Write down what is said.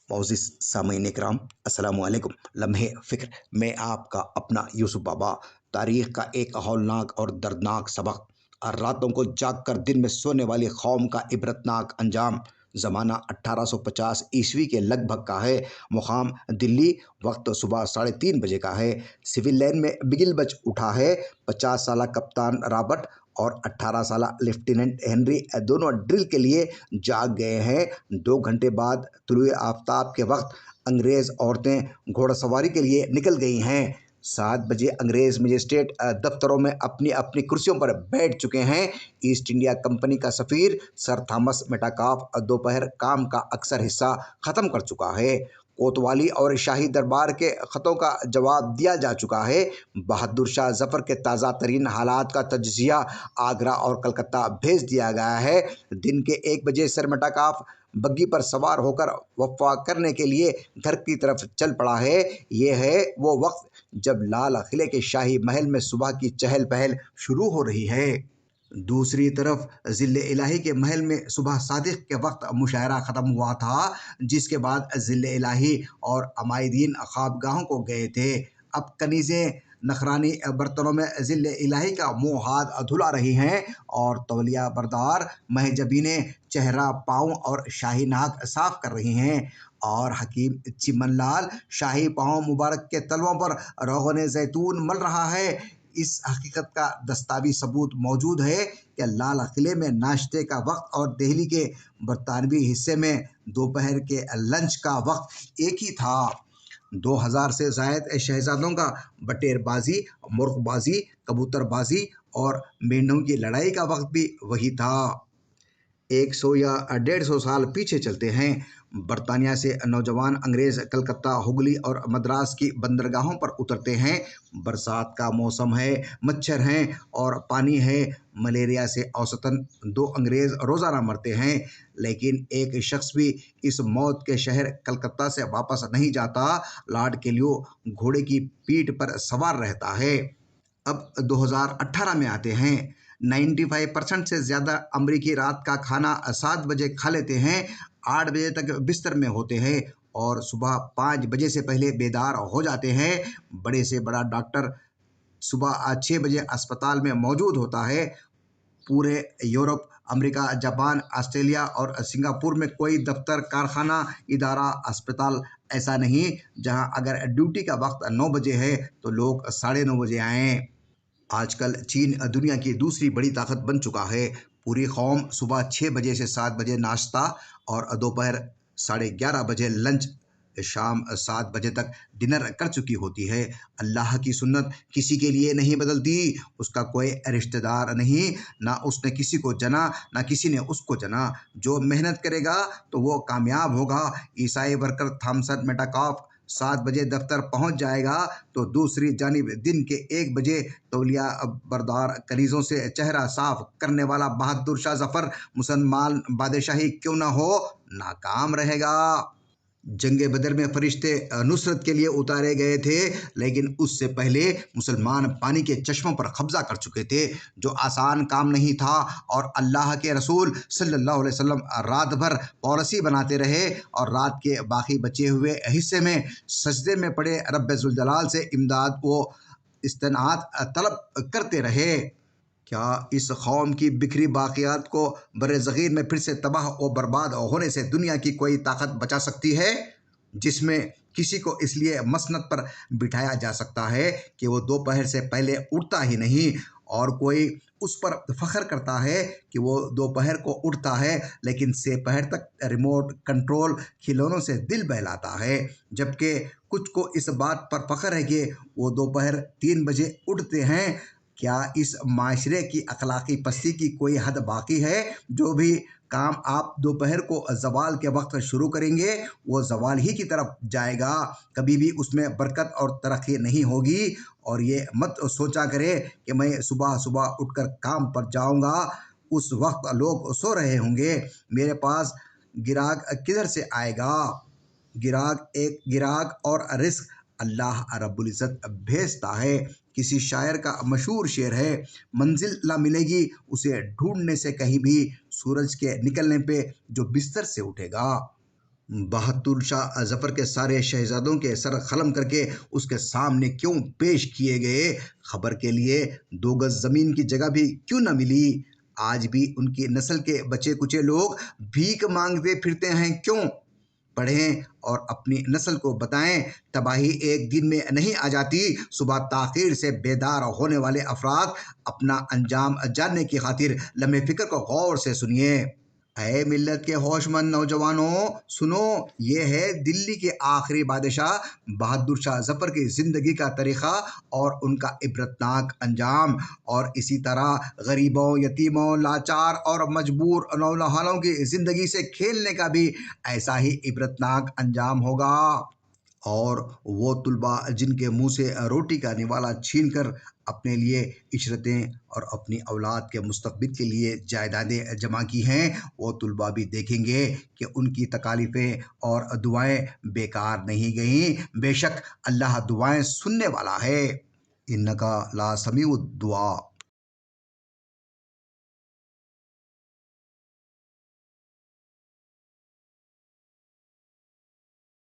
मोअज़्ज़िज़ सामीन इकराम, अस्सलामु अलैकुम। लम्हे फ़िक्र में आपका अपना यूसुफ बाबा। तारीख़ का एक हौलनाक और दर्दनाक सबक, और रातों को जाग कर दिन में सोने वाली कौम का इबरतनाक अंजाम। ज़माना 1850 ईस्वी के लगभग का है। मुकाम दिल्ली। वक्त सुबह 3:30 बजे का है। सिविल लाइन में बिगिल बज उठा है। 50 साला कप्तान रॉबर्ट और 18 साला लेफ्टिनेंट हेनरी दोनों ड्रिल के लिए जाग गए हैं। 2 घंटे बाद तुलुए आफताब के वक्त अंग्रेज़ औरतें घोड़सवारी के लिए निकल गई हैं। 7 बजे अंग्रेज़ मजिस्ट्रेट दफ्तरों में अपनी अपनी कुर्सियों पर बैठ चुके हैं। ईस्ट इंडिया कंपनी का सफ़ीर सर थॉमस मेटाकाफ दोपहर काम का अक्सर हिस्सा ख़त्म कर चुका है। कोतवाली और शाही दरबार के ख़तों का जवाब दिया जा चुका है। बहादुर शाह जफ़र के ताज़ा तरीन हालात का तज्ज़िया आगरा और कलकत्ता भेज दिया गया है। दिन के 1 बजे सर मेटाकाफ बग्गी पर सवार होकर वफ़ा करने के लिए घर की तरफ चल पड़ा है। ये है वो वक्त जब लाल किले के शाही महल में सुबह की चहल पहल शुरू हो रही है। दूसरी तरफ ज़िले इलाही के महल में सुबह सादिक के वक्त मुशायरा ख़त्म हुआ था, जिसके बाद ज़िले इलाही और अमायदीन ख्वाबगाहों को गए थे। अब कनीज़ें नखरानी बर्तनों में ज़िले इलाही का मुँह हाथ धुला रही हैं, और तौलिया बरदार महजबीनें चेहरा पाँव और शाही नाक साफ कर रही हैं, और हकीम चिमन लाल शाही पाँव मुबारक के तलवों पर रोगन जैतून मल रहा है। इस हकीकत का दस्तावी सबूत मौजूद है कि लाल किले में नाश्ते का वक्त और दिल्ली के बरतानवी हिस्से में दोपहर के लंच का वक्त एक ही था। 2000 से ज़ायद शहजादों का बटेरबाजी, मुर्गबाजी, कबूतरबाजी और मेंढों की लड़ाई का वक्त भी वही था। 100 या 150 साल पीछे चलते हैं। बरतानिया से नौजवान अंग्रेज़ कलकत्ता, हुगली और मद्रास की बंदरगाहों पर उतरते हैं। बरसात का मौसम है, मच्छर हैं और पानी है। मलेरिया से औसतन 2 अंग्रेज़ रोज़ाना मरते हैं, लेकिन एक शख्स भी इस मौत के शहर कलकत्ता से वापस नहीं जाता। लॉर्ड केलियो घोड़े की पीठ पर सवार रहता है। अब 2018 में आते हैं। 95% से ज़्यादा अमरीकी रात का खाना 7 बजे खा लेते हैं, 8 बजे तक बिस्तर में होते हैं और सुबह 5 बजे से पहले बेदार हो जाते हैं। बड़े से बड़ा डॉक्टर सुबह 6 बजे अस्पताल में मौजूद होता है। पूरे यूरोप, अमेरिका, जापान, ऑस्ट्रेलिया और सिंगापुर में कोई दफ्तर, कारखाना, इदारा, अस्पताल ऐसा नहीं जहां अगर ड्यूटी का वक्त 9 बजे है तो लोग 9:30 बजे आएँ। आजकल चीन दुनिया की दूसरी बड़ी ताकत बन चुका है। पूरी कौम सुबह 6 बजे से 7 बजे नाश्ता और दोपहर 11:30 बजे लंच, शाम 7 बजे तक डिनर कर चुकी होती है। अल्लाह की सुन्नत किसी के लिए नहीं बदलती। उसका कोई रिश्तेदार नहीं, ना उसने किसी को जना ना किसी ने उसको जना। जो मेहनत करेगा तो वो कामयाब होगा। ईसाई वर्कर थॉमसन मेटाकाफ 7 बजे दफ्तर पहुंच जाएगा तो दूसरी जानिब दिन के 1 बजे तौलिया बरदार कनीज़ों से चेहरा साफ करने वाला बहादुर शाह जफ़र मुसलमान बादशाही क्यों ना हो, नाकाम रहेगा। जंगे बदर में फरिश्ते नुसरत के लिए उतारे गए थे, लेकिन उससे पहले मुसलमान पानी के चश्मों पर कब्जा कर चुके थे, जो आसान काम नहीं था। और अल्लाह के रसूल सल्लल्लाहु अलैहि वसल्लम रात भर पॉलिसी बनाते रहे और रात के बाकी बचे हुए हिस्से में सजदे में पड़े रब्बे ज़ुल जलाल से इमदाद व इस्तेनात तलब करते रहे। क्या इस कौम की बिखरी बाक़ियात को बर्ज़गीर में फिर से तबाह व बर्बाद होने से दुनिया की कोई ताकत बचा सकती है? जिसमें किसी को इसलिए मसनद पर बिठाया जा सकता है कि वो दोपहर से पहले उठता ही नहीं, और कोई उस पर फ़ख्र करता है कि वो दोपहर को उठता है लेकिन दोपहर तक रिमोट कंट्रोल खिलौनों से दिल बहलाता है। जबकि कुछ को इस बात पर फ़ख्र है कि वो दोपहर 3 बजे उठते हैं। क्या इस माशरे की अखलाकी पस्ती की कोई हद बाकी है? जो भी काम आप दोपहर को ज़वाल के वक्त शुरू करेंगे वो ज़वाल ही की तरफ जाएगा, कभी भी उसमें बरकत और तरक्की नहीं होगी। और ये मत सोचा करें कि मैं सुबह सुबह उठकर काम पर जाऊंगा, उस वक्त लोग सो रहे होंगे, मेरे पास गिराक किधर से आएगा? गिराक और रिस्क अल्लाह रब्बुल इज़्ज़त भेजता है। किसी शायर का मशहूर शेर है, मंजिल ला मिलेगी उसे ढूंढने से कहीं भी, सूरज के निकलने पे जो बिस्तर से उठेगा। بہادر شاہ ظفر کے سارے شہزادوں کے سر قلم کر کے اس کے سامنے کیوں پیش کیے گئے؟ خبر کے لیے 2 گز زمین کی جگہ بھی کیوں نہ ملی؟ آج بھی ان کی نسل کے بچے کچے لوگ بھیک مانگتے پھرتے ہیں کیوں؟ پڑھیں اور اپنی نسل کو بتائیں، تباہی ایک دن میں نہیں آ جاتی۔ صبح تاخیر سے بیدار ہونے والے افراد اپنا انجام جاننے کی خاطر لمحے فکر کو غور سے سنیے۔ اے ملت کے ہوش مند نوجوانوں، سنو، یہ ہے دلی کے آخری بادشاہ بہادر شاہ ظفر کی زندگی کا طریقہ اور ان کا عبرتناک انجام۔ اور اسی طرح غریبوں، یتیموں، لاچار اور مجبور نونہالوں کی زندگی سے کھیلنے کا بھی ایسا ہی عبرتناک انجام ہوگا۔ اور وہ طلباء جن کے منہ سے روٹی کا نوالا چھین کر اپنے لیے عشرتیں اور اپنی اولاد کے مستقبل کے لیے جائیدادیں جمع کی ہیں، وہ طلباء بھی دیکھیں گے کہ ان کی تکالیفیں اور دعائیں بیکار نہیں گئیں۔ بے شک اللہ دعائیں سننے والا ہے۔ انکا لا سمیع الدعاء۔